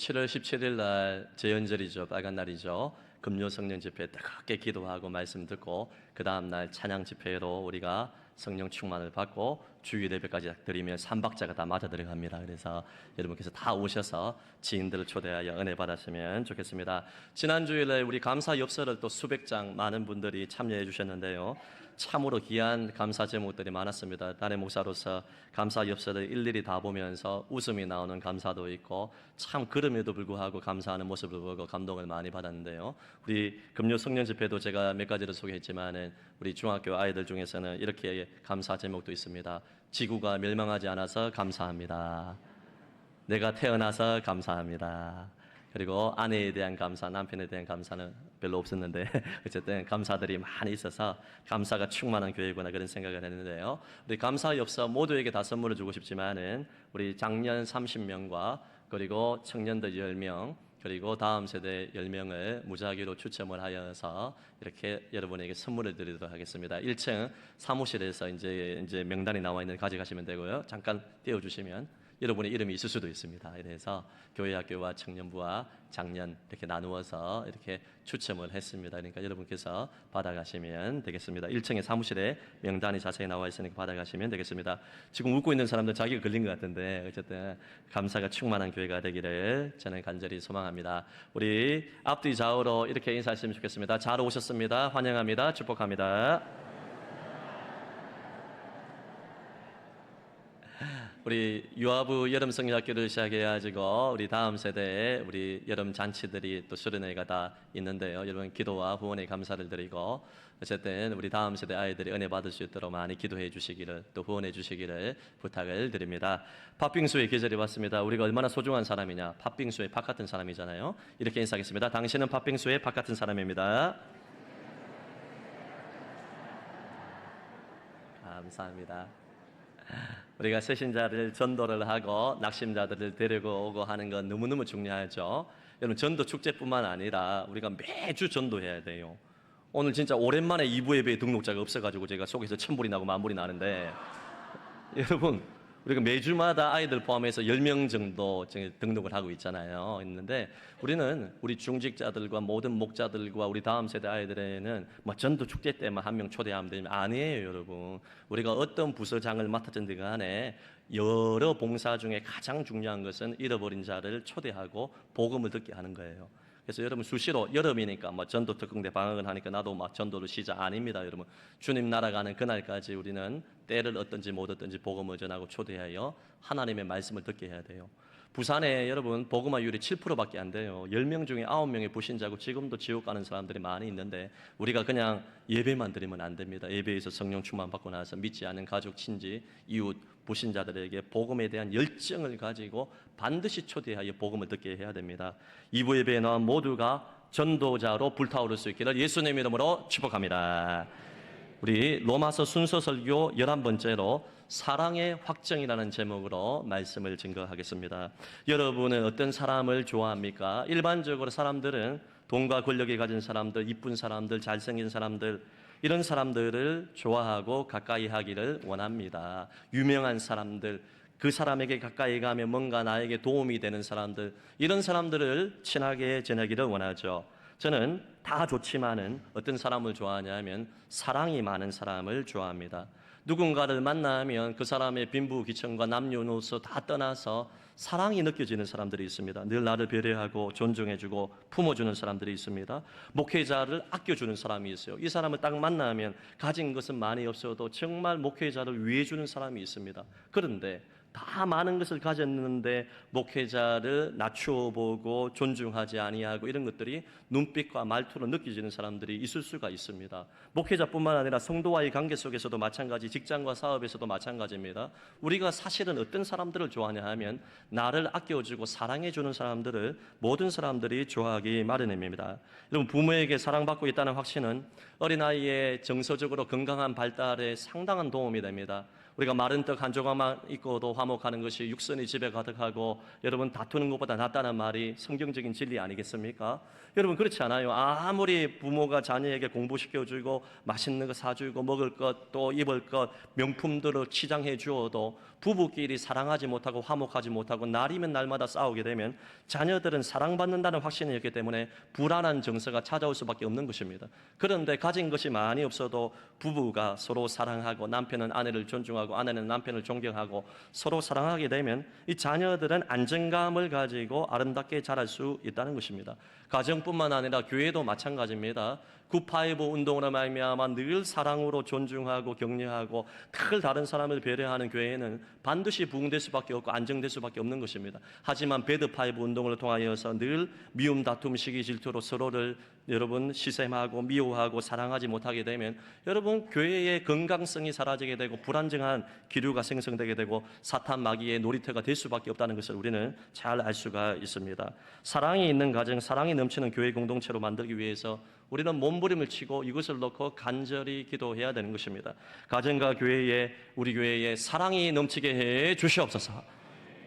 7월 17일 날 제헌절이죠. 빨간 날이죠. 금요 성령 집회 뜨겁게 기도하고 말씀 듣고 그 다음 날 찬양 집회로 우리가 성령 충만을 받고 주일 예배까지 드리면 3박자가 다 맞아 들어갑니다. 그래서 여러분께서 다 오셔서 지인들을 초대하여 은혜 받았으면 좋겠습니다. 지난 주일에 우리 감사 엽서를 또 수백 장 많은 분들이 참여해 주셨는데요. 참으로 귀한 감사 제목들이 많았습니다. 단임 목사로서 감사 엽서를 일일이 다 보면서 웃음이 나오는 감사도 있고 참 그럼에도 불구하고 감사하는 모습을 보고 감동을 많이 받았는데요. 우리 금요 성령 집회도 제가 몇 가지를 소개했지만은 우리 중학교 아이들 중에서는 이렇게 감사 제목도 있습니다. 지구가 멸망하지 않아서 감사합니다. 내가 태어나서 감사합니다. 그리고 아내에 대한 감사, 남편에 대한 감사는 별로 없었는데 어쨌든 감사들이 많이 있어서 감사가 충만한 교회구나 그런 생각을 했는데요. 우리 감사 엽서 모두에게 다 선물을 주고 싶지만은 우리 장년 30명과 그리고 청년들 10명 그리고 다음 세대 10명을 무작위로 추첨을 하여서 이렇게 여러분에게 선물을 드리도록 하겠습니다. 1층 사무실에서 이제 명단이 나와 있는 가져가시면 되고요. 잠깐 띄워주시면 여러분의 이름이 있을 수도 있습니다. 그래서 교회 학교와 청년부와 장년 이렇게 나누어서 이렇게 추첨을 했습니다. 그러니까 여러분께서 받아가시면 되겠습니다. 1층에 사무실에 명단이 자세히 나와 있으니까 받아가시면 되겠습니다. 지금 웃고 있는 사람들 자기가 걸린 것 같은데 어쨌든 감사가 충만한 교회가 되기를 저는 간절히 소망합니다. 우리 앞뒤 좌우로 이렇게 인사했으면 좋겠습니다. 잘 오셨습니다. 환영합니다. 축복합니다. 우리 유아부 여름 성리학교를 시작해가지고 우리 다음 세대에 우리 여름 잔치들이 또 수련회가 다 있는데요. 여러분 기도와 후원에 감사를 드리고 어쨌든 우리 다음 세대 아이들이 은혜 받을 수 있도록 많이 기도해 주시기를 또 후원해 주시기를 부탁을 드립니다. 팥빙수의 계절이 왔습니다. 우리가 얼마나 소중한 사람이냐. 팥빙수의 팥 같은 사람이잖아요. 이렇게 인사하겠습니다. 당신은 팥빙수의 팥 같은 사람입니다. 감사합니다. 우리가 새신자를 전도를 하고 낙심자들을 데리고 오고 하는 건 너무너무 중요하죠. 여러분 전도 축제뿐만 아니라 우리가 매주 전도해야 돼요. 오늘 진짜 오랜만에 2부 예배에 등록자가 없어가지고 제가 속에서 천불이 나고 만불이 나는데 여러분 우리가 매주마다 아이들 포함해서 10명 정도 등록을 하고 있잖아요. 있는데 우리는 우리 중직자들과 모든 목자들과 우리 다음 세대 아이들에는 뭐 전도 축제 때만 한 명 초대하면 되면 아니에요, 여러분. 우리가 어떤 부서장을 맡았든지 간에 여러 봉사 중에 가장 중요한 것은 잃어버린 자를 초대하고 복음을 듣게 하는 거예요. 그래서 여러분 수시로 여름이니까 뭐 전도 특공대 방학을 하니까 나도 막 전도를 시작 아닙니다, 여러분. 주님 날아가는 그날까지 우리는 때를 얻든지 못 얻든지 복음을 전하고 초대하여 하나님의 말씀을 듣게 해야 돼요. 부산에 여러분 복음화율이 7%밖에 안 돼요. 10명 중에 9명의 불신자고 지금도 지옥 가는 사람들이 많이 있는데 우리가 그냥 예배만 드리면 안 됩니다. 예배에서 성령 충만 받고 나서 믿지 않은 가족, 친지, 이웃, 불신자들에게 복음에 대한 열정을 가지고 반드시 초대하여 복음을 듣게 해야 됩니다. 2부 예배에 나온 모두가 전도자로 불타오를 수 있기를 예수님 이름으로 축복합니다. 우리 로마서 순서 설교 11번째로 사랑의 확정이라는 제목으로 말씀을 증거하겠습니다. 여러분은 어떤 사람을 좋아합니까? 일반적으로 사람들은 돈과 권력이 가진 사람들, 이쁜 사람들, 잘생긴 사람들 이런 사람들을 좋아하고 가까이 하기를 원합니다. 유명한 사람들, 그 사람에게 가까이 가면 뭔가 나에게 도움이 되는 사람들 이런 사람들을 친하게 지내기를 원하죠. 저는 다 좋지만은 어떤 사람을 좋아하냐 하면 사랑이 많은 사람을 좋아합니다. 누군가를 만나면 그 사람의 빈부귀천과 남녀노소 다 떠나서 사랑이 느껴지는 사람들이 있습니다. 늘 나를 배려하고 존중해주고 품어주는 사람들이 있습니다. 목회자를 아껴주는 사람이 있어요. 이 사람을 딱 만나면 가진 것은 많이 없어도 정말 목회자를 위해주는 사람이 있습니다. 그런데 다 많은 것을 가졌는데 목회자를 낮추어보고 존중하지 아니하고 이런 것들이 눈빛과 말투로 느껴지는 사람들이 있을 수가 있습니다. 목회자뿐만 아니라 성도와의 관계 속에서도 마찬가지, 직장과 사업에서도 마찬가지입니다. 우리가 사실은 어떤 사람들을 좋아하냐 하면 나를 아껴주고 사랑해주는 사람들을 모든 사람들이 좋아하기 마련입니다. 여러분 부모에게 사랑받고 있다는 확신은 어린아이의 정서적으로 건강한 발달에 상당한 도움이 됩니다. 우리가 마른 떡 한 조각만 있고도 화목하는 것이 육선이 집에 가득하고 여러분 다투는 것보다 낫다는 말이 성경적인 진리 아니겠습니까? 여러분 그렇지 않아요? 아무리 부모가 자녀에게 공부시켜주고 맛있는 거 사주고 먹을 것 또 입을 것 명품들을 치장해 주어도 부부끼리 사랑하지 못하고 화목하지 못하고 날이면 날마다 싸우게 되면 자녀들은 사랑받는다는 확신이 있기 때문에 불안한 정서가 찾아올 수밖에 없는 것입니다. 그런데 가진 것이 많이 없어도 부부가 서로 사랑하고 남편은 아내를 존중하고 아내는 남편을 존경하고 서로 사랑하게 되면 이 자녀들은 안정감을 가지고 아름답게 자랄 수 있다는 것입니다. 가정뿐만 아니라 교회도 마찬가지입니다. 9.5 운동으로 말미암아 늘 사랑으로 존중하고 격려하고 늘 다른 사람을 배려하는 교회에는 반드시 부흥될 수밖에 없고 안정될 수밖에 없는 것입니다. 하지만 배드5 운동을 통하여서 늘 미움, 다툼, 시기, 질투로 서로를 여러분 시샘하고 미워하고 사랑하지 못하게 되면 여러분 교회의 건강성이 사라지게 되고 불안정한 기류가 생성되게 되고 사탄 마귀의 놀이터가 될 수밖에 없다는 것을 우리는 잘 알 수가 있습니다. 사랑이 있는 가정, 사랑이 넘치는 교회 공동체로 만들기 위해서 우리는 몸부림을 치고 이것을 놓고 간절히 기도해야 되는 것입니다. 가정과 교회에 우리 교회에 사랑이 넘치게 해 주시옵소서.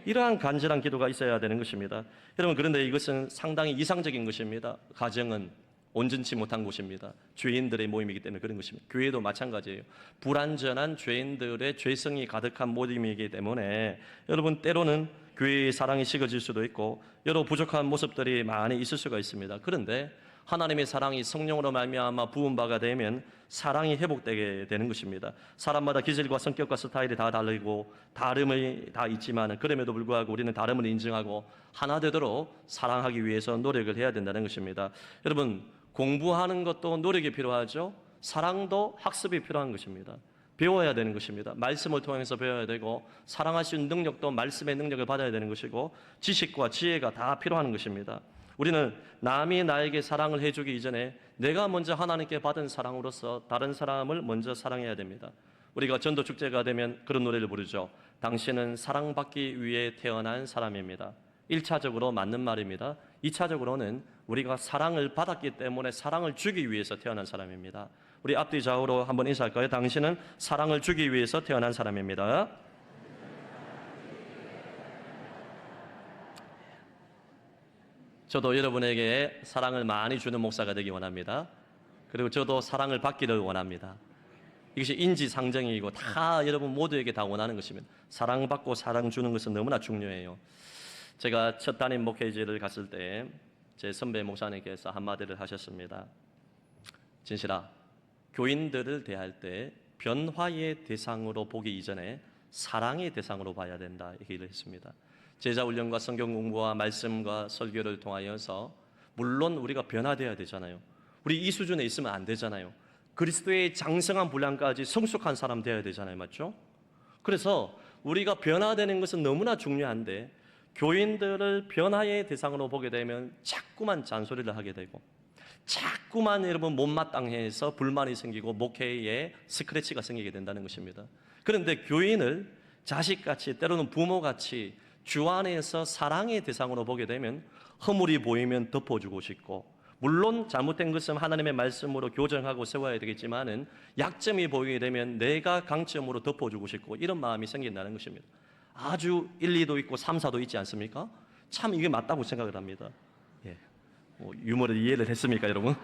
이러한 간절한 기도가 있어야 되는 것입니다. 여러분 그런데 이것은 상당히 이상적인 것입니다. 가정은 온전치 못한 곳입니다. 죄인들의 모임이기 때문에 그런 것입니다. 교회도 마찬가지예요. 불완전한 죄인들의 죄성이 가득한 모임이기 때문에 여러분 때로는 교회의 사랑이 식어질 수도 있고 여러 부족한 모습들이 많이 있을 수가 있습니다. 그런데 하나님의 사랑이 성령으로 말미암아 부은 바가 되면 사랑이 회복되게 되는 것입니다. 사람마다 기질과 성격과 스타일이 다 다르고 다름이 다 있지만 그럼에도 불구하고 우리는 다름을 인정하고 하나 되도록 사랑하기 위해서 노력을 해야 된다는 것입니다. 여러분 공부하는 것도 노력이 필요하죠. 사랑도 학습이 필요한 것입니다. 배워야 되는 것입니다. 말씀을 통해서 배워야 되고 사랑할 수 있는 능력도 말씀의 능력을 받아야 되는 것이고 지식과 지혜가 다 필요한 것입니다. 우리는 남이 나에게 사랑을 해주기 이전에 내가 먼저 하나님께 받은 사랑으로서 다른 사람을 먼저 사랑해야 됩니다. 우리가 전도 축제가 되면 그런 노래를 부르죠. 당신은 사랑받기 위해 태어난 사람입니다. 1차적으로 맞는 말입니다. 2차적으로는 우리가 사랑을 받았기 때문에 사랑을 주기 위해서 태어난 사람입니다. 우리 앞뒤 좌우로 한번 인사할까요? 당신은 사랑을 주기 위해서 태어난 사람입니다. 저도 여러분에게 사랑을 많이 주는 목사가 되기 원합니다. 그리고 저도 사랑을 받기를 원합니다. 이것이 인지상정이고 다 여러분 모두에게 다 원하는 것입니다. 사랑받고 사랑 주는 것은 너무나 중요해요. 제가 첫 담임 목회지를 갔을 때 제 선배 목사님께서 한마디를 하셨습니다. 진실아, 교인들을 대할 때 변화의 대상으로 보기 이전에 사랑의 대상으로 봐야 된다 얘기를 했습니다. 제자훈련과 성경 공부와 말씀과 설교를 통하여서 물론 우리가 변화되어야 되잖아요. 우리 이 수준에 있으면 안 되잖아요. 그리스도의 장성한 분량까지 성숙한 사람 되어야 되잖아요. 맞죠? 그래서 우리가 변화되는 것은 너무나 중요한데 교인들을 변화의 대상으로 보게 되면 자꾸만 잔소리를 하게 되고 자꾸만 여러분 못마땅해서 불만이 생기고 목회에 스크래치가 생기게 된다는 것입니다. 그런데 교인을 자식같이 때로는 부모같이 주 안에서 사랑의 대상으로 보게 되면 허물이 보이면 덮어주고 싶고 물론 잘못된 것은 하나님의 말씀으로 교정하고 세워야 되겠지만은 약점이 보이게 되면 내가 강점으로 덮어주고 싶고 이런 마음이 생긴다는 것입니다. 아주 1, 2도 있고 3, 4도 있지 않습니까? 참 이게 맞다고 생각을 합니다. 예. 유머를 이해를 했습니까 여러분?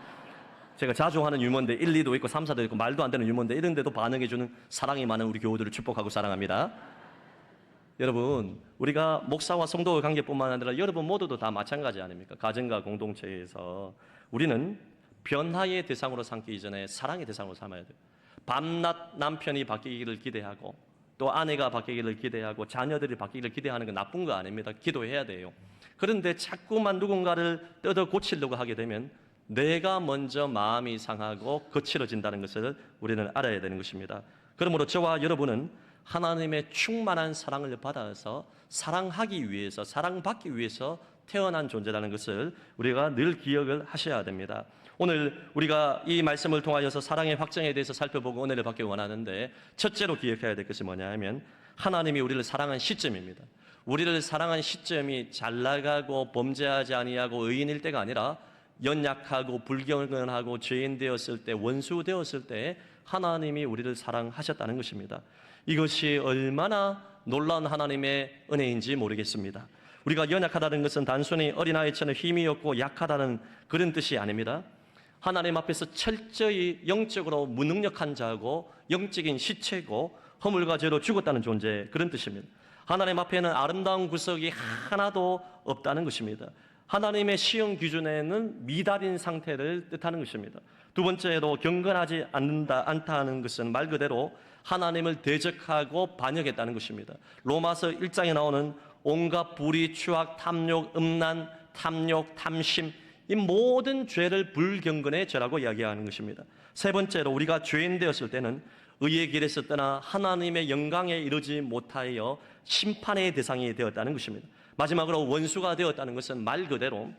제가 자주 하는 유머인데 1, 2도 있고 3, 4도 있고 말도 안 되는 유머인데 이런 데도 반응해주는 사랑이 많은 우리 교우들을 축복하고 사랑합니다. 여러분 우리가 목사와 성도의 관계뿐만 아니라 여러분 모두도 다 마찬가지 아닙니까? 가정과 공동체에서 우리는 변화의 대상으로 삼기 이전에 사랑의 대상으로 삼아야 돼요. 밤낮 남편이 바뀌기를 기대하고 또 아내가 바뀌기를 기대하고 자녀들이 바뀌기를 기대하는 건 나쁜 거 아닙니다. 기도해야 돼요. 그런데 자꾸만 누군가를 뜯어 고치려고 하게 되면 내가 먼저 마음이 상하고 거칠어진다는 것을 우리는 알아야 되는 것입니다. 그러므로 저와 여러분은 하나님의 충만한 사랑을 받아서 사랑하기 위해서 사랑받기 위해서 태어난 존재라는 것을 우리가 늘 기억을 하셔야 됩니다. 오늘 우리가 이 말씀을 통하여서 사랑의 확정에 대해서 살펴보고 은혜를 받기 원하는데 첫째로 기억해야 될 것이 뭐냐 하면 하나님이 우리를 사랑한 시점입니다. 우리를 사랑한 시점이 잘나가고 범죄하지 아니하고 의인일 때가 아니라 연약하고 불경건하고 죄인 되었을 때 원수 되었을 때 하나님이 우리를 사랑하셨다는 것입니다. 이것이 얼마나 놀라운 하나님의 은혜인지 모르겠습니다. 우리가 연약하다는 것은 단순히 어린아이처럼 힘이 없고 약하다는 그런 뜻이 아닙니다. 하나님 앞에서 철저히 영적으로 무능력한 자고 영적인 시체고 허물과 죄로 죽었다는 존재, 그런 뜻입니다. 하나님 앞에는 아름다운 구석이 하나도 없다는 것입니다. 하나님의 시험 기준에는 미달인 상태를 뜻하는 것입니다. 두 번째로 경건하지 않다는 것은 말 그대로 하나님을 대적하고 반역했다는 것입니다. 로마서 1장에 나오는 온갖 불의, 추악, 탐욕, 음란, 탐욕, 탐심, 이 모든 죄를 불경건의 죄라고 이야기하는 것입니다. 세 번째로 우리가 죄인 되었을 때는 의의 길에서 떠나 하나님의 영광에 이르지 못하여 심판의 대상이 되었다는 것입니다. 마지막으로 원수가 되었다는 것은 말 그대로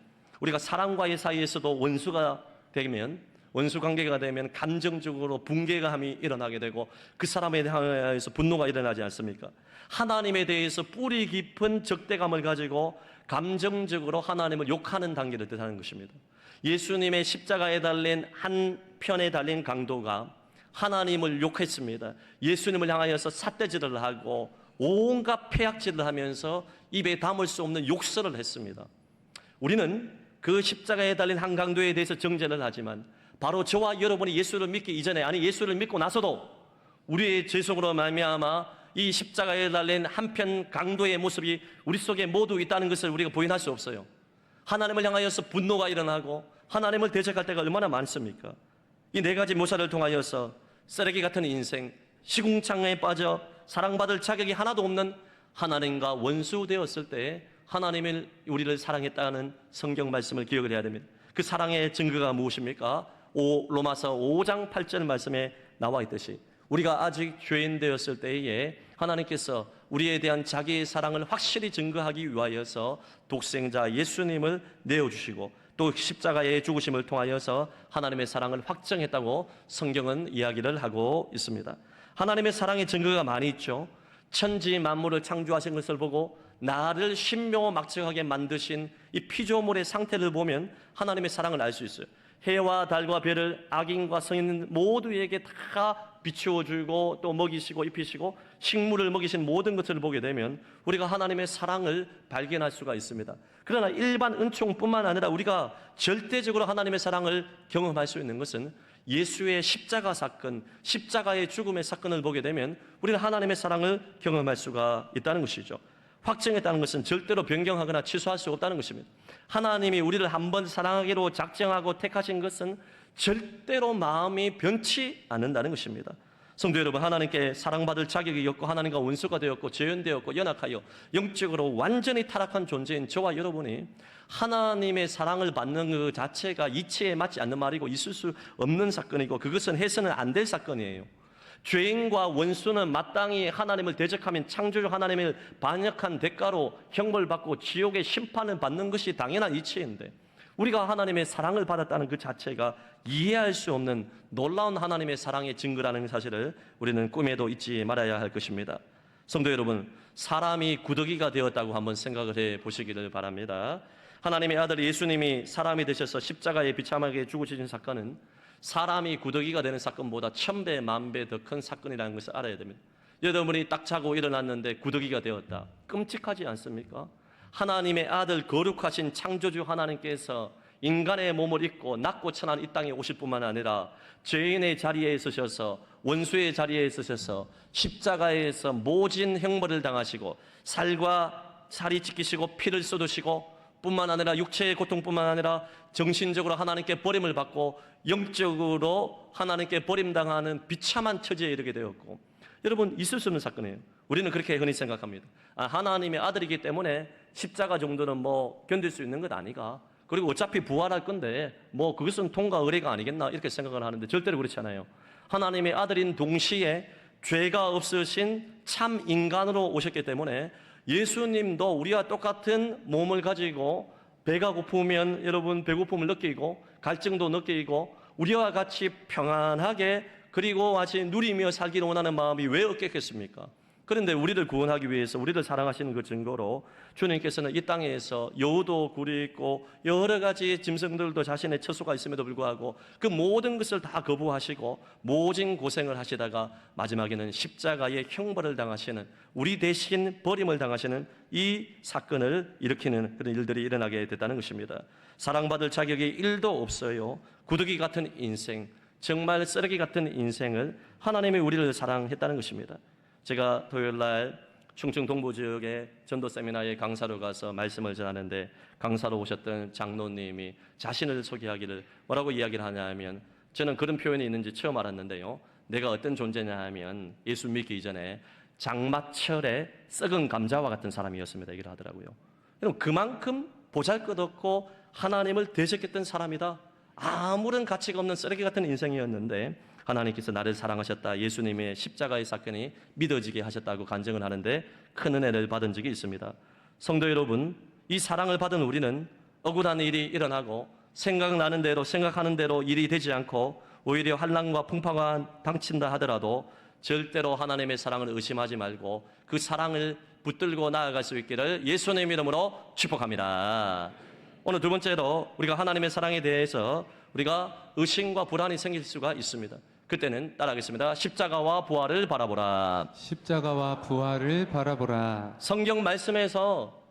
우리가 사람과의 사이에서도 원수가 되면, 원수 관계가 되면 감정적으로 붕괴감이 일어나게 되고 그 사람에 대해서 분노가 일어나지 않습니까? 하나님에 대해서 뿌리 깊은 적대감을 가지고 감정적으로 하나님을 욕하는 단계를 뜻하는 것입니다. 예수님의 십자가에 달린 한 편에 달린 강도가 하나님을 욕했습니다. 예수님을 향하여서 삿대질을 하고 온갖 폐악질을 하면서 입에 담을 수 없는 욕설을 했습니다. 우리는 그 십자가에 달린 한 강도에 대해서 정죄를 하지만 바로 저와 여러분이 예수를 믿기 이전에, 아니 예수를 믿고 나서도 우리의 죄속으로 말미암아 이 십자가에 달린 한편 강도의 모습이 우리 속에 모두 있다는 것을 우리가 부인할 수 없어요. 하나님을 향하여서 분노가 일어나고 하나님을 대적할 때가 얼마나 많습니까? 이 네 가지 모사를 통하여서 쓰레기 같은 인생, 시궁창에 빠져 사랑받을 자격이 하나도 없는 하나님과 원수 되었을 때 하나님이 우리를 사랑했다는 성경 말씀을 기억을 해야 됩니다. 그 사랑의 증거가 무엇입니까? 로마서 5장 8절 말씀에 나와 있듯이 우리가 아직 죄인 되었을 때에 하나님께서 우리에 대한 자기의 사랑을 확실히 증거하기 위하여서 독생자 예수님을 내어주시고 또 십자가의 죽으심을 통하여서 하나님의 사랑을 확정했다고 성경은 이야기를 하고 있습니다. 하나님의 사랑의 증거가 많이 있죠. 천지 만물을 창조하신 것을 보고 나를 신묘막측하게 만드신 이 피조물의 상태를 보면 하나님의 사랑을 알 수 있어요. 해와 달과 별을 악인과 성인 모두에게 다 비추어 주고 또 먹이시고 입히시고 식물을 먹이신 모든 것을 보게 되면 우리가 하나님의 사랑을 발견할 수가 있습니다. 그러나 일반 은총뿐만 아니라 우리가 절대적으로 하나님의 사랑을 경험할 수 있는 것은 예수의 십자가 사건, 십자가의 죽음의 사건을 보게 되면 우리는 하나님의 사랑을 경험할 수가 있다는 것이죠. 확정했다는 것은 절대로 변경하거나 취소할 수 없다는 것입니다. 하나님이 우리를 한번 사랑하기로 작정하고 택하신 것은 절대로 마음이 변치 않는다는 것입니다. 성도 여러분, 하나님께 사랑받을 자격이 없고 하나님과 원수가 되었고 재현되었고 연약하여 영적으로 완전히 타락한 존재인 저와 여러분이 하나님의 사랑을 받는 그 자체가 이치에 맞지 않는 말이고 있을 수 없는 사건이고 그것은 해서는 안 될 사건이에요. 죄인과 원수는 마땅히 하나님을 대적하면 창조주 하나님을 반역한 대가로 형벌받고 지옥의 심판을 받는 것이 당연한 이치인데 우리가 하나님의 사랑을 받았다는 그 자체가 이해할 수 없는 놀라운 하나님의 사랑의 증거라는 사실을 우리는 꿈에도 잊지 말아야 할 것입니다. 성도 여러분, 사람이 구더기가 되었다고 한번 생각을 해 보시기를 바랍니다. 하나님의 아들 예수님이 사람이 되셔서 십자가에 비참하게 죽으신 사건은 사람이 구더기가 되는 사건보다 1000배, 10,000배 더 큰 사건이라는 것을 알아야 됩니다. 여러분이 딱 자고 일어났는데 구더기가 되었다. 끔찍하지 않습니까? 하나님의 아들 거룩하신 창조주 하나님께서 인간의 몸을 입고 낮고 천한 이 땅에 오실 뿐만 아니라 죄인의 자리에 서셔서 원수의 자리에 서셔서 십자가에서 모진 형벌을 당하시고 살과 살이 찢기시고 피를 쏟으시고 뿐만 아니라 육체의 고통뿐만 아니라 정신적으로 하나님께 버림을 받고 영적으로 하나님께 버림당하는 비참한 처지에 이르게 되었고 여러분 있을 수 없는 사건이에요. 우리는 그렇게 흔히 생각합니다. 하나님의 아들이기 때문에 십자가 정도는 뭐 견딜 수 있는 것 아니가, 그리고 어차피 부활할 건데 뭐 그것은 통과 의례가 아니겠나 이렇게 생각을 하는데 절대로 그렇지 않아요. 하나님의 아들인 동시에 죄가 없으신 참 인간으로 오셨기 때문에 예수님도 우리와 똑같은 몸을 가지고 배가 고프면 여러분 배고픔을 느끼고 갈증도 느끼고 우리와 같이 평안하게 그리고 같이 누리며 살기를 원하는 마음이 왜 없겠습니까? 그런데 우리를 구원하기 위해서 우리를 사랑하시는 그 증거로 주님께서는 이 땅에서 여우도 굴이 있고 여러 가지 짐승들도 자신의 처소가 있음에도 불구하고 그 모든 것을 다 거부하시고 모진 고생을 하시다가 마지막에는 십자가의 형벌을 당하시는, 우리 대신 버림을 당하시는 이 사건을 일으키는 그런 일들이 일어나게 됐다는 것입니다. 사랑받을 자격이 1도 없어요. 구더기 같은 인생, 정말 쓰레기 같은 인생을 하나님이 우리를 사랑했다는 것입니다. 제가 토요일날 충청 동부 지역의 전도 세미나에 강사로 가서 말씀을 전하는데, 강사로 오셨던 장로님이 자신을 소개하기를 뭐라고 이야기를 하냐 하면, 저는 그런 표현이 있는지 처음 알았는데요, 내가 어떤 존재냐 하면 예수 믿기 이전에 장마철에 썩은 감자와 같은 사람이었습니다, 얘기를 하더라고요. 여러분, 그만큼 보잘것없고 하나님을 대적했던 사람이다. 아무런 가치가 없는 쓰레기 같은 인생이었는데 하나님께서 나를 사랑하셨다, 예수님의 십자가의 사건이 믿어지게 하셨다고 간증을 하는데 큰 은혜를 받은 적이 있습니다. 성도 여러분, 이 사랑을 받은 우리는 억울한 일이 일어나고 생각나는 대로 생각하는 대로 일이 되지 않고 오히려 환난과 풍파가 닥친다 하더라도 절대로 하나님의 사랑을 의심하지 말고 그 사랑을 붙들고 나아갈 수 있기를 예수님 이름으로 축복합니다. 오늘 두 번째로 우리가 하나님의 사랑에 대해서 우리가 의심과 불안이 생길 수가 있습니다. 그때는 따라하겠습니다. 십자가와 부활을 바라보라. 십자가와 부활을 바라보라. 성경 말씀에서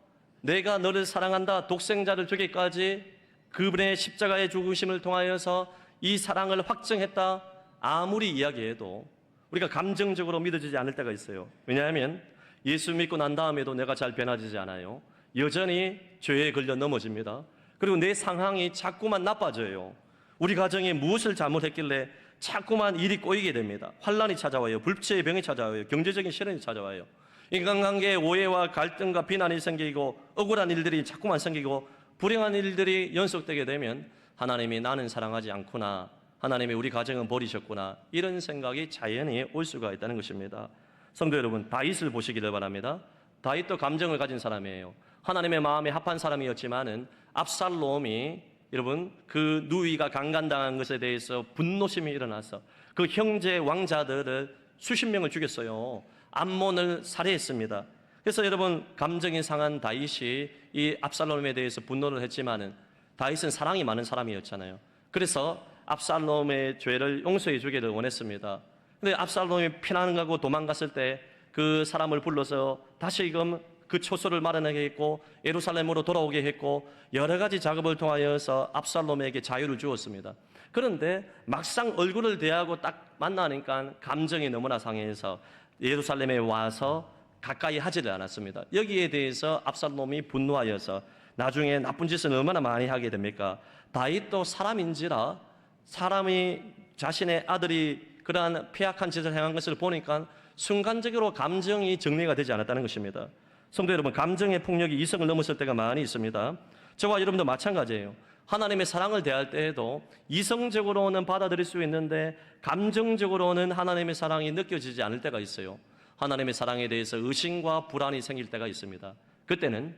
내가 너를 사랑한다, 독생자를 주기까지 그분의 십자가의 죽으심을 통하여서 이 사랑을 확증했다, 아무리 이야기해도 우리가 감정적으로 믿어지지 않을 때가 있어요. 왜냐하면 예수 믿고 난 다음에도 내가 잘 변화되지 않아요. 여전히 죄에 걸려 넘어집니다. 그리고 내 상황이 자꾸만 나빠져요. 우리 가정에 무엇을 잘못했길래 자꾸만 일이 꼬이게 됩니다. 환난이 찾아와요. 불치의 병이 찾아와요. 경제적인 시련이 찾아와요. 인간관계에 오해와 갈등과 비난이 생기고 억울한 일들이 자꾸만 생기고 불행한 일들이 연속되게 되면 하나님이 나는 사랑하지 않구나, 하나님이 우리 가정은 버리셨구나, 이런 생각이 자연히 올 수가 있다는 것입니다. 성도 여러분, 다윗을 보시기를 바랍니다. 다윗도 감정을 가진 사람이에요. 하나님의 마음에 합한 사람이었지만은 압살롬이, 여러분, 그 누이가 강간당한 것에 대해서 분노심이 일어나서 그 형제 왕자들을 수십 명을 죽였어요. 암몬을 살해했습니다. 그래서 여러분, 감정이 상한 다윗이 이 압살롬에 대해서 분노를 했지만은 다윗은 사랑이 많은 사람이었잖아요. 그래서 압살롬의 죄를 용서해 주기를 원했습니다. 근데 압살롬이 피난가고 도망갔을 때 그 사람을 불러서 다시금 그 초소를 마련하게 했고 예루살렘으로 돌아오게 했고 여러 가지 작업을 통하여서 압살롬에게 자유를 주었습니다. 그런데 막상 얼굴을 대하고 딱 만나니까 감정이 너무나 상해서 예루살렘에 와서 가까이 하지를 않았습니다. 여기에 대해서 압살롬이 분노하여서 나중에 나쁜 짓을 얼마나 많이 하게 됩니까? 다윗도 사람인지라 사람이 자신의 아들이 그러한 폐악한 짓을 행한 것을 보니까 순간적으로 감정이 정리가 되지 않았다는 것입니다. 성도 여러분, 감정의 폭력이 이성을 넘었을 때가 많이 있습니다. 저와 여러분도 마찬가지예요. 하나님의 사랑을 대할 때에도 이성적으로는 받아들일 수 있는데 감정적으로는 하나님의 사랑이 느껴지지 않을 때가 있어요. 하나님의 사랑에 대해서 의심과 불안이 생길 때가 있습니다. 그때는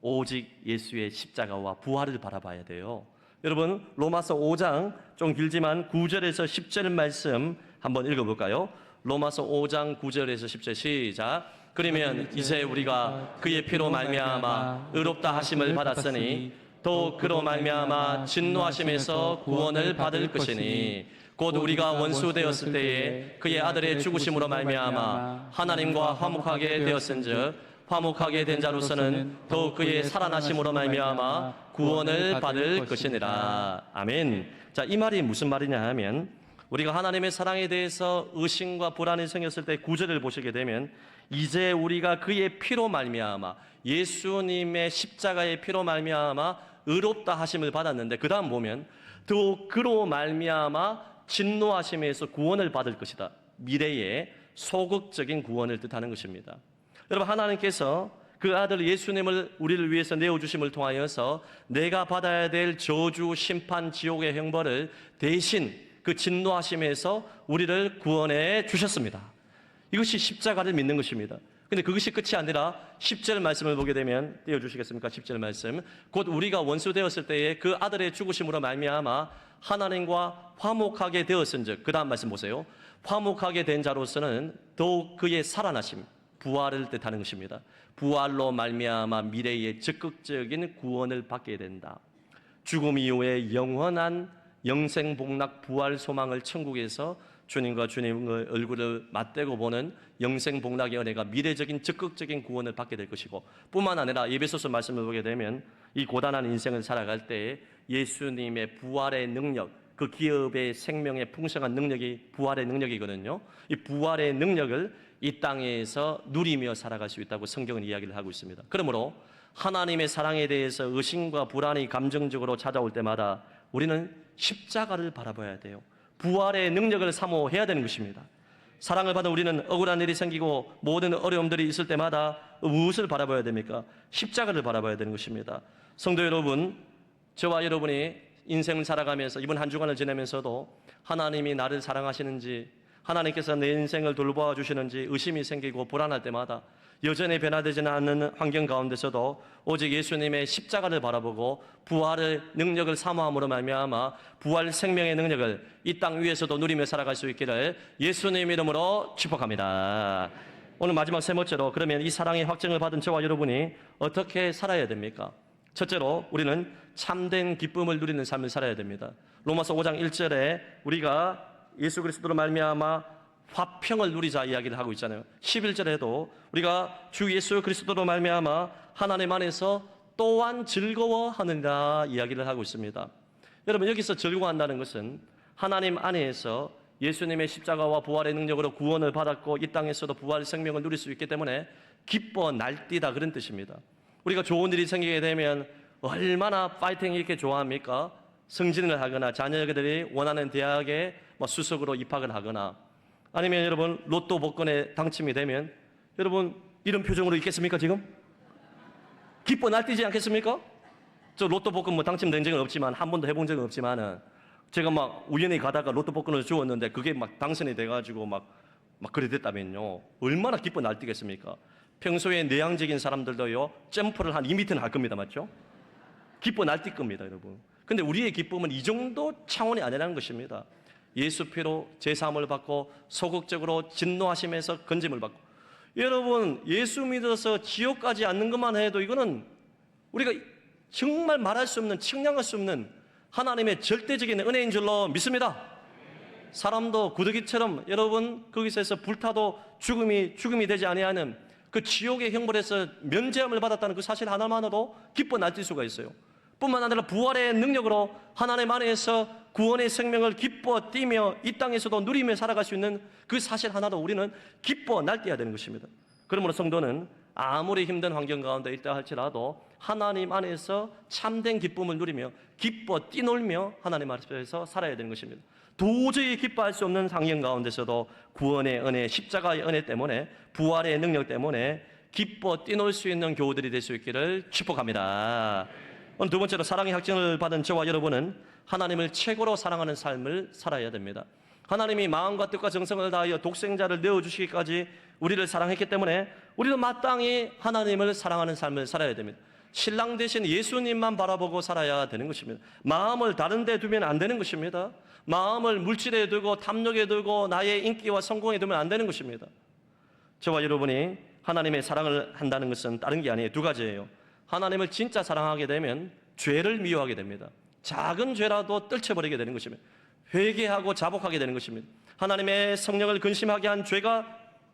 오직 예수의 십자가와 부활을 바라봐야 돼요. 여러분, 로마서 5장 좀 길지만 9절에서 10절 말씀 한번 읽어볼까요? 로마서 5장 9절에서 10절 시작. 그러면 이제 우리가 그의 피로 말미암아 의롭다 하심을 받았으니 또 그로 말미암아 진노하심에서 구원을 받을 것이니 곧 우리가 원수 되었을 때에 그의 아들의 죽으심으로 말미암아 하나님과 화목하게 되었은즉 화목하게 된 자로서는 더욱 그의 살아나심으로 말미암아 구원을 받을 것이니라. 아멘. 자, 이 말이 무슨 말이냐 하면 우리가 하나님의 사랑에 대해서 의심과 불안이 생겼을 때 9절을 보시게 되면 이제 우리가 그의 피로 말미암아 예수님의 십자가의 피로 말미암아 의롭다 하심을 받았는데 그 다음 보면 또 그로 말미암아 진노하심에서 구원을 받을 것이다. 미래의 소극적인 구원을 뜻하는 것입니다. 여러분, 하나님께서 그 아들 예수님을 우리를 위해서 내어주심을 통하여서 내가 받아야 될 저주, 심판, 지옥의 형벌을 대신 그 진노하심에서 우리를 구원해 주셨습니다. 이것이 십자가를 믿는 것입니다. 근데 그것이 끝이 아니라 10절 말씀을 보게 되면 띄워주시겠습니까? 10절 말씀. 곧 우리가 원수 되었을 때에 그 아들의 죽으심으로 말미암아 하나님과 화목하게 되었은즉, 그 다음 말씀 보세요. 화목하게 된 자로서는 더욱 그의 살아나심, 부활을 뜻하는 것입니다. 부활로 말미암아 미래의 적극적인 구원을 받게 된다. 죽음 이후에 영원한 영생복락 부활 소망을 천국에서 주님과 주님의 얼굴을 맞대고 보는 영생복락의 은혜가 미래적인 적극적인 구원을 받게 될 것이고, 뿐만 아니라 에베소서 말씀을 보게 되면 이 고단한 인생을 살아갈 때에 예수님의 부활의 능력, 그 기업의 생명의 풍성한 능력이 부활의 능력이거든요. 이 부활의 능력을 이 땅에서 누리며 살아갈 수 있다고 성경은 이야기를 하고 있습니다. 그러므로 하나님의 사랑에 대해서 의심과 불안이 감정적으로 찾아올 때마다 우리는 십자가를 바라봐야 돼요. 부활의 능력을 사모해야 되는 것입니다. 사랑을 받은 우리는 억울한 일이 생기고 모든 어려움들이 있을 때마다 무엇을 바라봐야 됩니까? 십자가를 바라봐야 되는 것입니다. 성도 여러분, 저와 여러분이 인생을 살아가면서 이번 한 주간을 지내면서도 하나님이 나를 사랑하시는지, 하나님께서 내 인생을 돌보아 주시는지 의심이 생기고 불안할 때마다 여전히 변화되지는 않는 환경 가운데서도 오직 예수님의 십자가를 바라보고 부활의 능력을 사모함으로 말미암아 부활 생명의 능력을 이 땅 위에서도 누리며 살아갈 수 있기를 예수님 이름으로 축복합니다. 오늘 마지막 세 번째로, 그러면 이 사랑의 확증을 받은 저와 여러분이 어떻게 살아야 됩니까? 첫째로 우리는 참된 기쁨을 누리는 삶을 살아야 됩니다. 로마서 5장 1절에 우리가 예수 그리스도로 말미암아 화평을 누리자 이야기를 하고 있잖아요. 11절에도 우리가 주 예수 그리스도로 말미암아 하나님 안에서 또한 즐거워하느니라 이야기를 하고 있습니다. 여러분, 여기서 즐거워한다는 것은 하나님 안에서 예수님의 십자가와 부활의 능력으로 구원을 받았고 이 땅에서도 부활 생명을 누릴 수 있기 때문에 기뻐 날뛰다, 그런 뜻입니다. 우리가 좋은 일이 생기게 되면 얼마나 파이팅 이렇게 좋아합니까? 승진을 하거나 자녀들이 원하는 대학에 수석으로 입학을 하거나, 아니면 여러분 로또 복권에 당첨이 되면 여러분 이런 표정으로 있겠습니까? 지금 기뻐 날뛰지 않겠습니까? 저 로또 복권 당첨된 적은 없지만, 한 번도 해본 적은 없지만은, 제가 우연히 가다가 로또 복권을 주웠는데 그게 당선이 돼가지고 그래 됐다면요, 얼마나 기뻐 날뛰겠습니까? 평소에 내향적인 사람들도요 점프를 한 2m는 할 겁니다. 맞죠? 기뻐 날뛸 겁니다, 여러분. 근데 우리의 기쁨은 이 정도 차원이 아니라는 것입니다. 예수 피로 제사함을 받고 소극적으로 진노하심에서 건짐을 받고, 여러분 예수 믿어서 지옥 가지 않는 것만 해도 이거는 우리가 정말 말할 수 없는, 측량할 수 없는 하나님의 절대적인 은혜인 줄로 믿습니다. 사람도 구더기처럼 여러분 거기서 불타도 죽음이 되지 아니하는 그 지옥의 형벌에서 면제함을 받았다는 그 사실 하나만으로도 기뻐 날뛸 수가 있어요. 뿐만 아니라 부활의 능력으로 하나님 안에서 구원의 생명을 기뻐 뛰며 이 땅에서도 누리며 살아갈 수 있는 그 사실 하나로 우리는 기뻐 날뛰어야 되는 것입니다. 그러므로 성도는 아무리 힘든 환경 가운데 있다 할지라도 하나님 안에서 참된 기쁨을 누리며 기뻐 뛰놀며 하나님 앞에서 살아야 되는 것입니다. 도저히 기뻐할 수 없는 환경 가운데서도 구원의 은혜, 십자가의 은혜 때문에, 부활의 능력 때문에 기뻐 뛰놀 수 있는 교우들이 될 수 있기를 축복합니다. 오늘 두 번째로 사랑의 확증을 받은 저와 여러분은 하나님을 최고로 사랑하는 삶을 살아야 됩니다. 하나님이 마음과 뜻과 정성을 다하여 독생자를 내어주시기까지 우리를 사랑했기 때문에 우리도 마땅히 하나님을 사랑하는 삶을 살아야 됩니다. 신랑 대신 예수님만 바라보고 살아야 되는 것입니다. 마음을 다른 데 두면 안 되는 것입니다. 마음을 물질에 두고 탐욕에 두고 나의 인기와 성공에 두면 안 되는 것입니다. 저와 여러분이 하나님의 사랑을 한다는 것은 다른 게 아니에요. 두 가지예요. 하나님을 진짜 사랑하게 되면 죄를 미워하게 됩니다. 작은 죄라도 떨쳐버리게 되는 것입니다. 회개하고 자복하게 되는 것입니다. 하나님의 성령을 근심하게 한 죄가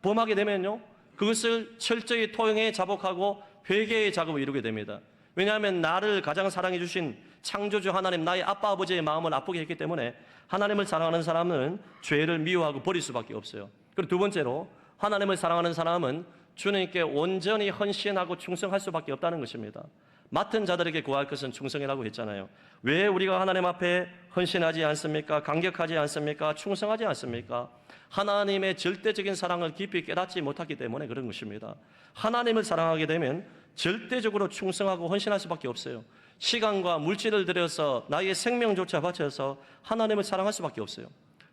범하게 되면요, 그것을 철저히 토용해 자복하고 회개의 작업을 이루게 됩니다. 왜냐하면 나를 가장 사랑해 주신 창조주 하나님, 나의 아빠 아버지의 마음을 아프게 했기 때문에 하나님을 사랑하는 사람은 죄를 미워하고 버릴 수밖에 없어요. 그리고 두 번째로 하나님을 사랑하는 사람은 주님께 온전히 헌신하고 충성할 수밖에 없다는 것입니다. 맡은 자들에게 구할 것은 충성이라고 했잖아요. 왜 우리가 하나님 앞에 헌신하지 않습니까? 감격하지 않습니까? 충성하지 않습니까? 하나님의 절대적인 사랑을 깊이 깨닫지 못하기 때문에 그런 것입니다. 하나님을 사랑하게 되면 절대적으로 충성하고 헌신할 수밖에 없어요. 시간과 물질을 들여서 나의 생명조차 바쳐서 하나님을 사랑할 수밖에 없어요.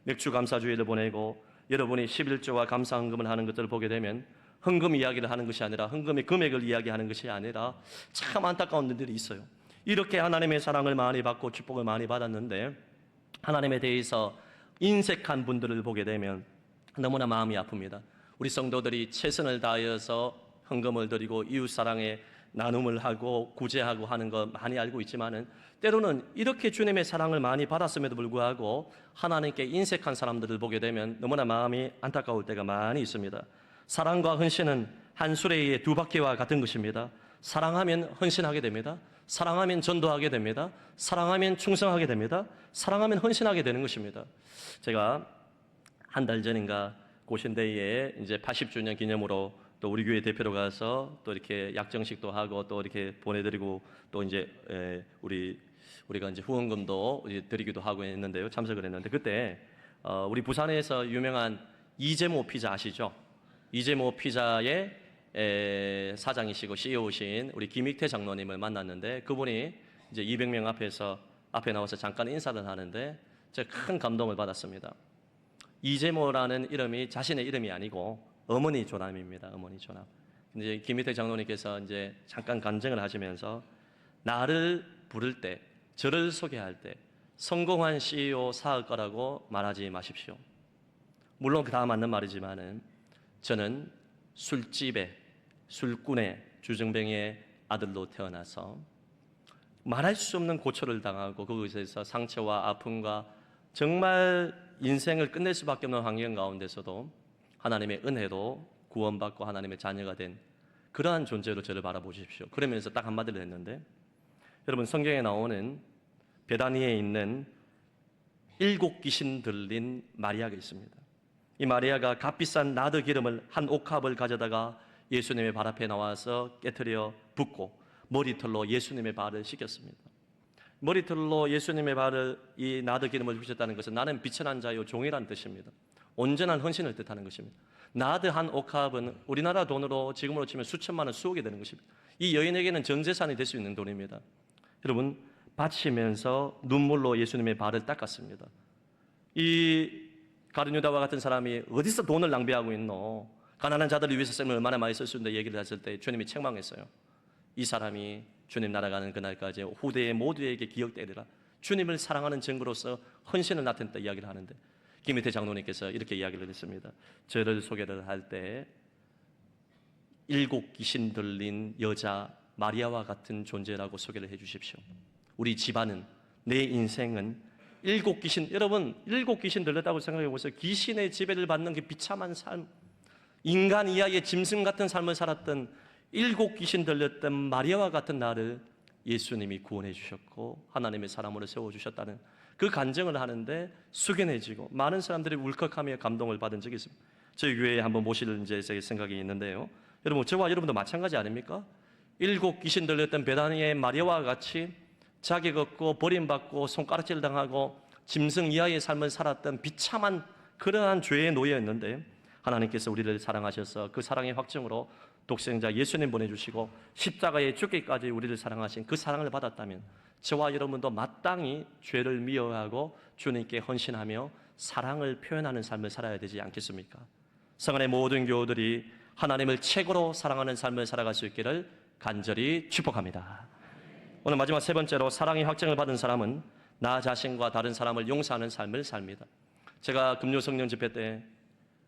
맥주 감사주의를 보내고 여러분이 11조와 감사헌금을 하는 것들을 보게 되면 헌금 이야기를 하는 것이 아니라, 헌금의 금액을 이야기하는 것이 아니라 참 안타까운 일들이 있어요. 이렇게 하나님의 사랑을 많이 받고 축복을 많이 받았는데 하나님에 대해서 인색한 분들을 보게 되면 너무나 마음이 아픕니다. 우리 성도들이 최선을 다하여서 헌금을 드리고 이웃 사랑에 나눔을 하고 구제하고 하는 거 많이 알고 있지만은 때로는 이렇게 주님의 사랑을 많이 받았음에도 불구하고 하나님께 인색한 사람들을 보게 되면 너무나 마음이 안타까울 때가 많이 있습니다. 사랑과 헌신은 한 수레의 두 바퀴와 같은 것입니다. 사랑하면 헌신하게 됩니다. 사랑하면 전도하게 됩니다. 사랑하면 충성하게 됩니다. 사랑하면 헌신하게 되는 것입니다. 제가 한 달 전인가 고신대에 이제 80주년 기념으로 또 우리 교회 대표로 가서 또 이렇게 약정식도 하고 또 이렇게 보내드리고 또 이제 우리가 이제 후원금도 이제 드리기도 하고 했는데요. 참석을 했는데 그때 우리 부산에서 유명한 이재모 피자 아시죠? 이재모 피자의 사장이시고 CEO신 우리 김익태 장로님을 만났는데 그분이 이제 200명 앞에 나와서 잠깐 인사를 하는데 제가 큰 감동을 받았습니다. 이재모라는 이름이 자신의 이름이 아니고 어머니 조남입니다. 어머니 조남. 이제 김익태 장로님께서 이제 잠깐 간증을 하시면서 나를 부를 때, 저를 소개할 때 성공한 CEO 사업가라고 말하지 마십시오. 물론 다 맞는 말이지만은 저는 술꾼의 주정뱅이의 아들로 태어나서 말할 수 없는 고초를 당하고 그것에서 상처와 아픔과 정말 인생을 끝낼 수밖에 없는 환경 가운데서도 하나님의 은혜로 구원받고 하나님의 자녀가 된 그러한 존재로 저를 바라보십시오. 그러면서 딱 한마디를 했는데 여러분 성경에 나오는 베다니에 있는 7 귀신 들린 마리아가 있습니다. 이 마리아가 값비싼 나드 기름을 한 옥합을 가져다가 예수님의 발 앞에 나와서 깨트려 붓고 머리털로 예수님의 발을 씻겼습니다. 머리털로 예수님의 발을 이 나드 기름을 부으셨다는 것은 나는 비천한 자요 종이란 뜻입니다. 온전한 헌신을 뜻하는 것입니다. 나드 한 옥합은 우리나라 돈으로 지금으로 치면 수천만 원, 수억이 되는 것입니다. 이 여인에게는 전 재산이 될 수 있는 돈입니다. 여러분 바치면서 눈물로 예수님의 발을 닦았습니다. 이 가룟유다와 같은 사람이 어디서 돈을 낭비하고 있노? 가난한 자들을 위해서 쓰면 얼마나 많이 쓸 수 있는데 얘기를 했을 때 주님이 책망했어요. 이 사람이 주님 날아가는 그날까지 후대의 모두에게 기억되리라. 주님을 사랑하는 증거로서 헌신을 나타냈다 이야기를 하는데 김희태 장로님께서 이렇게 이야기를 했습니다. 저를 소개를 할 때 7 귀신 들린 여자 마리아와 같은 존재라고 소개를 해 주십시오. 우리 집안은 내 인생은 7 귀신, 여러분 7 귀신 들렸다고 생각해 보세요. 귀신의 지배를 받는 그 비참한 삶, 인간 이하의 짐승 같은 삶을 살았던 7 귀신 들렸던 마리아와 같은 나를 예수님이 구원해 주셨고 하나님의 사람으로 세워주셨다는 그 간증을 하는데 숙연해지고 많은 사람들이 울컥하며 감동을 받은 적이 있습니다. 저희 교회에 한번 모실 이제 생각이 있는데요. 여러분 저와 여러분도 마찬가지 아닙니까? 7 귀신 들렸던 베다니의 마리아와 같이 자격 없고 버림받고 손가락질 당하고 짐승 이하의 삶을 살았던 비참한 그러한 죄의 노예였는데 하나님께서 우리를 사랑하셔서 그 사랑의 확증으로 독생자 예수님 보내주시고 십자가에 죽기까지 우리를 사랑하신 그 사랑을 받았다면 저와 여러분도 마땅히 죄를 미워하고 주님께 헌신하며 사랑을 표현하는 삶을 살아야 되지 않겠습니까? 성안의 모든 교우들이 하나님을 최고로 사랑하는 삶을 살아갈 수 있기를 간절히 축복합니다. 오늘 마지막 세 번째로 사랑의 확증을 받은 사람은 나 자신과 다른 사람을 용서하는 삶을 삽니다. 제가 금요 성령 집회 때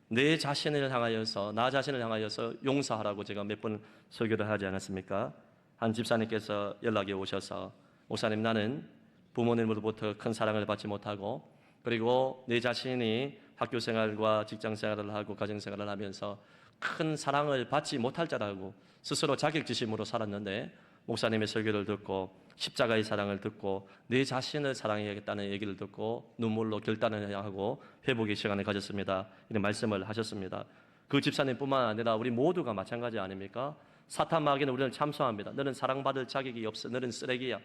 내 자신을 향하여서 나 자신을 향하여서 용서하라고 제가 몇 번 설교를 하지 않았습니까? 한 집사님께서 연락이 오셔서 목사님 나는 부모님으로부터 큰 사랑을 받지 못하고 그리고 내 자신이 학교 생활과 직장 생활을 하고 가정 생활을 하면서 큰 사랑을 받지 못할 자라고 스스로 자격지심으로 살았는데 목사님의 설교를 듣고 십자가의 사랑을 듣고 내 자신을 사랑해야겠다는 얘기를 듣고 눈물로 결단을 하고 회복의 시간을 가졌습니다. 이런 말씀을 하셨습니다. 그 집사님뿐만 아니라 우리 모두가 마찬가지 아닙니까? 사탄 마귀는 우리를 참소합니다. 너는 사랑받을 자격이 없어. 너는 쓰레기야.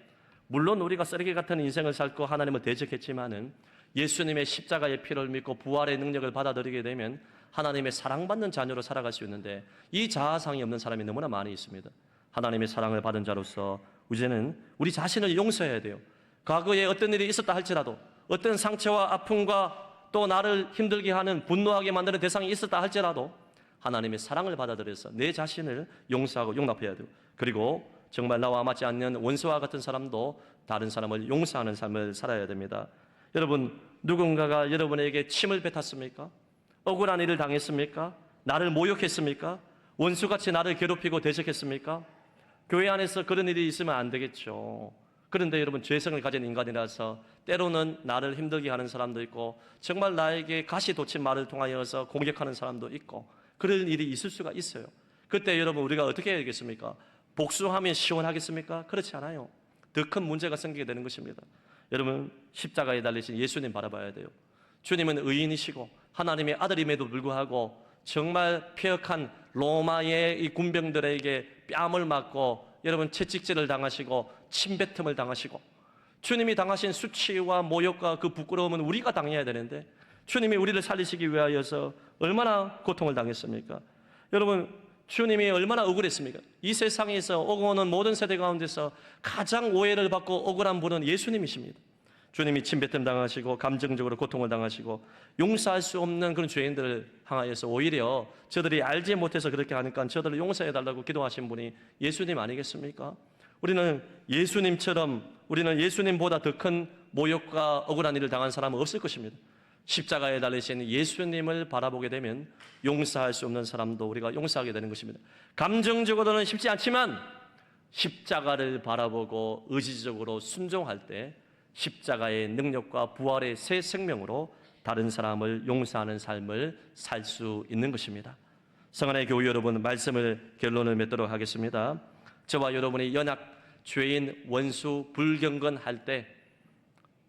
물론 우리가 쓰레기 같은 인생을 살고 하나님을 대적했지만은 예수님의 십자가의 피를 믿고 부활의 능력을 받아들이게 되면 하나님의 사랑받는 자녀로 살아갈 수 있는데 이 자아상이 없는 사람이 너무나 많이 있습니다. 하나님의 사랑을 받은 자로서 이제는 우리 자신을 용서해야 돼요. 과거에 어떤 일이 있었다 할지라도 어떤 상처와 아픔과 또 나를 힘들게 하는 분노하게 만드는 대상이 있었다 할지라도 하나님의 사랑을 받아들여서 내 자신을 용서하고 용납해야 돼요. 그리고 정말 나와 맞지 않는 원수와 같은 사람도 다른 사람을 용서하는 삶을 살아야 됩니다. 여러분 누군가가 여러분에게 침을 뱉었습니까? 억울한 일을 당했습니까? 나를 모욕했습니까? 원수같이 나를 괴롭히고 대적했습니까? 교회 안에서 그런 일이 있으면 안 되겠죠. 그런데 여러분, 죄성을 가진 인간이라서 때로는 나를 힘들게 하는 사람도 있고, 정말 나에게 가시 돋친 말을 통하여서 공격하는 사람도 있고, 그런 일이 있을 수가 있어요. 그때 여러분, 우리가 어떻게 해야겠습니까? 복수하면 시원하겠습니까? 그렇지 않아요. 더 큰 문제가 생기게 되는 것입니다. 여러분, 십자가에 달리신 예수님 바라봐야 돼요. 주님은 의인이시고 하나님의 아들임에도 불구하고 정말 폐역한 로마의 이 군병들에게 뺨을 맞고 여러분, 채찍질을 당하시고 침뱉음을 당하시고, 주님이 당하신 수치와 모욕과 그 부끄러움은 우리가 당해야 되는데 주님이 우리를 살리시기 위하여서 얼마나 고통을 당했습니까? 여러분, 주님이 얼마나 억울했습니까? 이 세상에서 오고 오는 모든 세대 가운데서 가장 오해를 받고 억울한 분은 예수님이십니다. 주님이 침뱉음 당하시고 감정적으로 고통을 당하시고 용서할 수 없는 그런 죄인들을 향하여서 오히려 저들이 알지 못해서 그렇게 하니까 저들을 용서해달라고 기도하신 분이 예수님 아니겠습니까? 우리는 예수님보다 더 큰 모욕과 억울한 일을 당한 사람은 없을 것입니다. 십자가에 달리신 예수님을 바라보게 되면 용서할 수 없는 사람도 우리가 용서하게 되는 것입니다. 감정적으로는 쉽지 않지만 십자가를 바라보고 의지적으로 순종할 때 십자가의 능력과 부활의 새 생명으로 다른 사람을 용서하는 삶을 살 수 있는 것입니다. 성안의 교우 여러분, 말씀을 결론을 맺도록 하겠습니다. 저와 여러분이 연약, 죄인, 원수, 불경건할 때,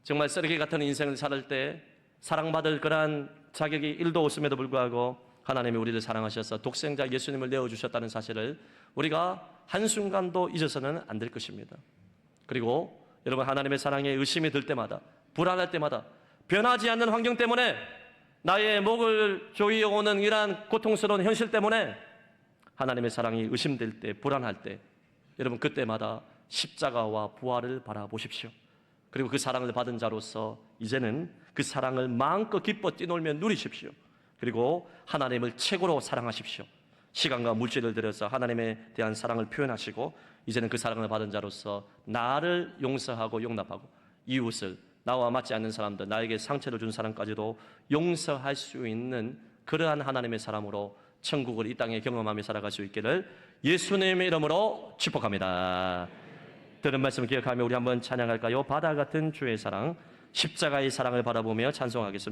정말 쓰레기 같은 인생을 살 때 사랑받을 그러한 자격이 1도 없음에도 불구하고 하나님이 우리를 사랑하셔서 독생자 예수님을 내어주셨다는 사실을 우리가 한순간도 잊어서는 안 될 것입니다. 그리고 여러분, 하나님의 사랑에 의심이 들 때마다, 불안할 때마다, 변하지 않는 환경 때문에, 나의 목을 조이어오는 이러한 고통스러운 현실 때문에 하나님의 사랑이 의심될 때, 불안할 때, 여러분, 그때마다 십자가와 부활을 바라보십시오. 그리고 그 사랑을 받은 자로서 이제는 그 사랑을 마음껏 기뻐 뛰놀며 누리십시오. 그리고 하나님을 최고로 사랑하십시오. 시간과 물질을 들여서 하나님에 대한 사랑을 표현하시고, 이제는 그 사랑을 받은 자로서 나를 용서하고 용납하고 이웃을, 나와 맞지 않는 사람들, 나에게 상처를 준 사람까지도 용서할 수 있는 그러한 하나님의 사람으로 천국을 이 땅에 경험하며 살아갈 수 있기를 예수님의 이름으로 축복합니다. 들은 말씀 기억하며 우리 한번 찬양할까요? 바다 같은 주의 사랑, 십자가의 사랑을 바라보며 찬송하겠습니다.